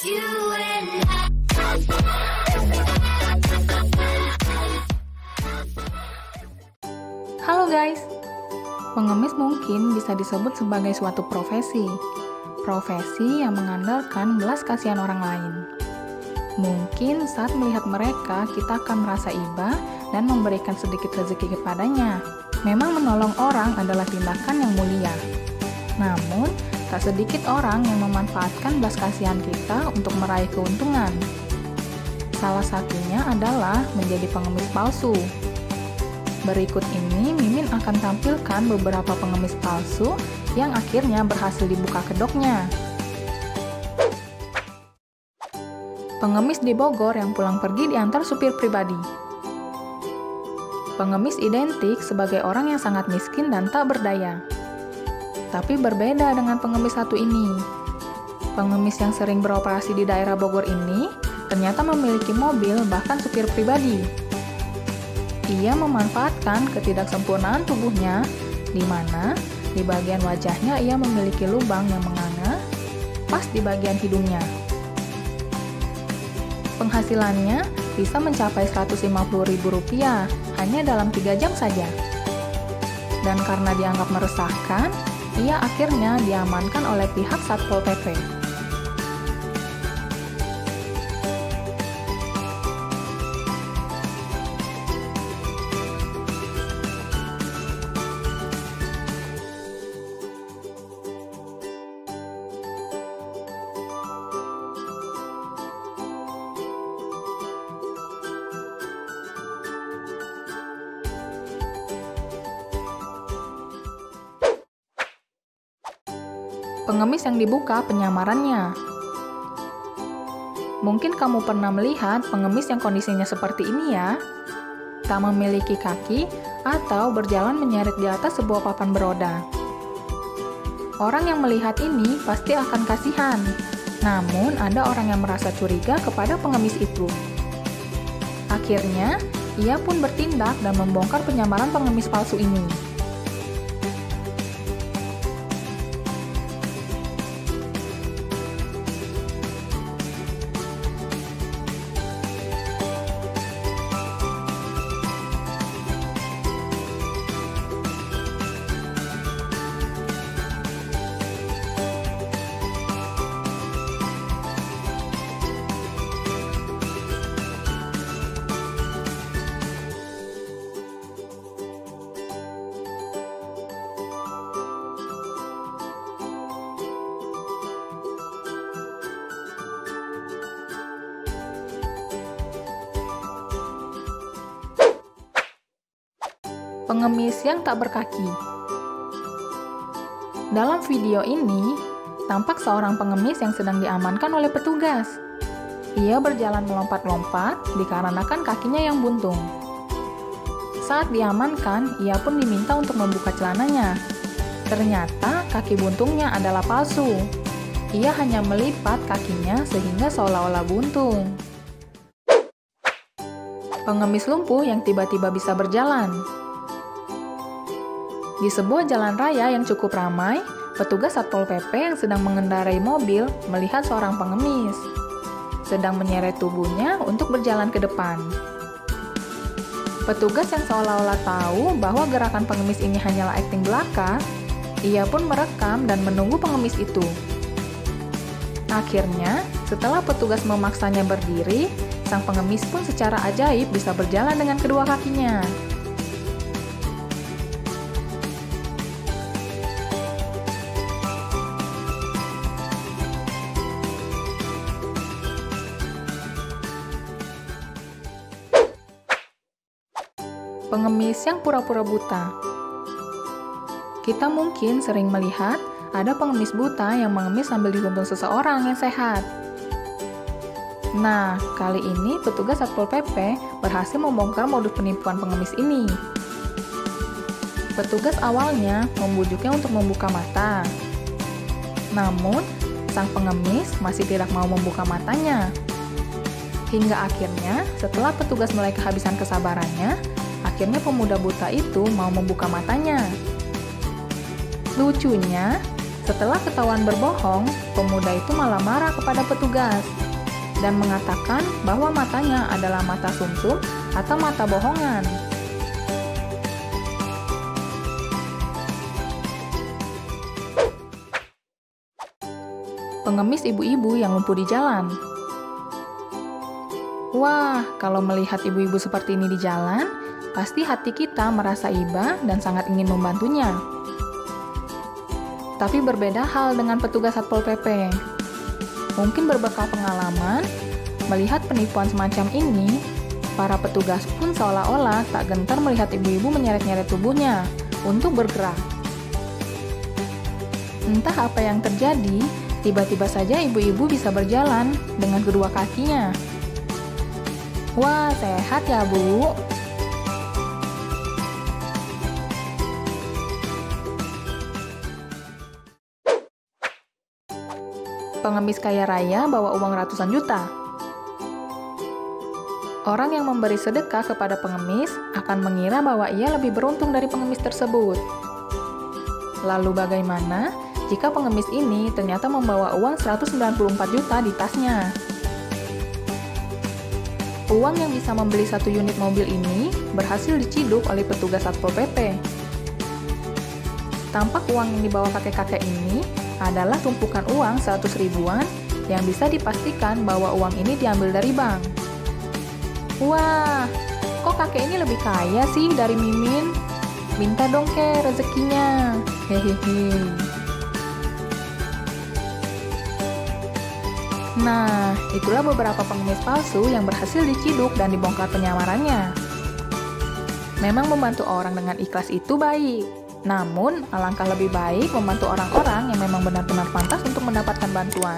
You and I. Halo guys, pengemis mungkin bisa disebut sebagai suatu profesi. Profesi yang mengandalkan belas kasihan orang lain. Mungkin saat melihat mereka, kita akan merasa iba dan memberikan sedikit rezeki kepadanya. Memang menolong orang adalah tindakan yang mulia. Namun, tak sedikit orang yang memanfaatkan belas kasihan kita untuk meraih keuntungan. Salah satunya adalah menjadi pengemis palsu. Berikut ini Mimin akan tampilkan beberapa pengemis palsu yang akhirnya berhasil dibuka kedoknya. Pengemis di Bogor yang pulang pergi diantar supir pribadi. Pengemis identik sebagai orang yang sangat miskin dan tak berdaya. Tapi berbeda dengan pengemis satu ini. Pengemis yang sering beroperasi di daerah Bogor ini ternyata memiliki mobil bahkan supir pribadi. Ia memanfaatkan ketidaksempurnaan tubuhnya, di mana di bagian wajahnya ia memiliki lubang yang menganga pas di bagian hidungnya. Penghasilannya bisa mencapai Rp150.000 hanya dalam 3 jam saja. Dan karena dianggap meresahkan, ia akhirnya diamankan oleh pihak Satpol PP. Pengemis yang dibuka penyamarannya. Mungkin kamu pernah melihat pengemis yang kondisinya seperti ini ya. Tak memiliki kaki atau berjalan menyeret di atas sebuah papan beroda. Orang yang melihat ini pasti akan kasihan. Namun ada orang yang merasa curiga kepada pengemis itu. Akhirnya, ia pun bertindak dan membongkar penyamaran pengemis palsu ini. Pengemis yang tak berkaki. Dalam video ini, tampak seorang pengemis yang sedang diamankan oleh petugas. Ia berjalan melompat-lompat dikarenakan kakinya yang buntung. Saat diamankan, ia pun diminta untuk membuka celananya. Ternyata kaki buntungnya adalah palsu. Ia hanya melipat kakinya sehingga seolah-olah buntung. Pengemis lumpuh yang tiba-tiba bisa berjalan. Di sebuah jalan raya yang cukup ramai, petugas Satpol PP yang sedang mengendarai mobil melihat seorang pengemis sedang menyeret tubuhnya untuk berjalan ke depan. Petugas yang seolah-olah tahu bahwa gerakan pengemis ini hanyalah akting belaka, ia pun merekam dan menunggu pengemis itu. Akhirnya, setelah petugas memaksanya berdiri, sang pengemis pun secara ajaib bisa berjalan dengan kedua kakinya. Pengemis yang pura-pura buta. Kita mungkin sering melihat ada pengemis buta yang mengemis sambil dituntun seseorang yang sehat. Nah, kali ini petugas Satpol PP berhasil membongkar modus penipuan pengemis ini. Petugas awalnya membujuknya untuk membuka mata. Namun, sang pengemis masih tidak mau membuka matanya. Hingga akhirnya, setelah petugas mulai kehabisan kesabarannya, akhirnya pemuda buta itu mau membuka matanya. Lucunya, setelah ketahuan berbohong, pemuda itu malah marah kepada petugas dan mengatakan bahwa matanya adalah mata sumsum atau mata bohongan. Pengemis ibu-ibu yang lumpuh di jalan. Wah, kalau melihat ibu-ibu seperti ini di jalan, pasti hati kita merasa iba dan sangat ingin membantunya. Tapi berbeda hal dengan petugas Satpol PP. Mungkin berbekal pengalaman, melihat penipuan semacam ini, para petugas pun seolah-olah tak gentar melihat ibu-ibu menyeret-nyeret tubuhnya untuk bergerak. Entah apa yang terjadi, tiba-tiba saja ibu-ibu bisa berjalan dengan kedua kakinya. Wah, sehat ya, Bu? Pengemis kaya raya bawa uang ratusan juta. Orang yang memberi sedekah kepada pengemis akan mengira bahwa ia lebih beruntung dari pengemis tersebut. Lalu bagaimana jika pengemis ini ternyata membawa uang 194 juta di tasnya? Uang yang bisa membeli 1 unit mobil ini berhasil diciduk oleh petugas Satpol PP. Tampak uang yang dibawa kakek-kakek ini adalah tumpukan uang 100 ribuan yang bisa dipastikan bahwa uang ini diambil dari bank. Wah, kok kakek ini lebih kaya sih dari Mimin? Minta dong ke rezekinya. Hehehe. Nah, itulah beberapa pengemis palsu yang berhasil diciduk dan dibongkar penyamarannya. Memang membantu orang dengan ikhlas itu baik. Namun, alangkah lebih baik membantu orang-orang yang memang benar-benar pantas untuk mendapatkan bantuan.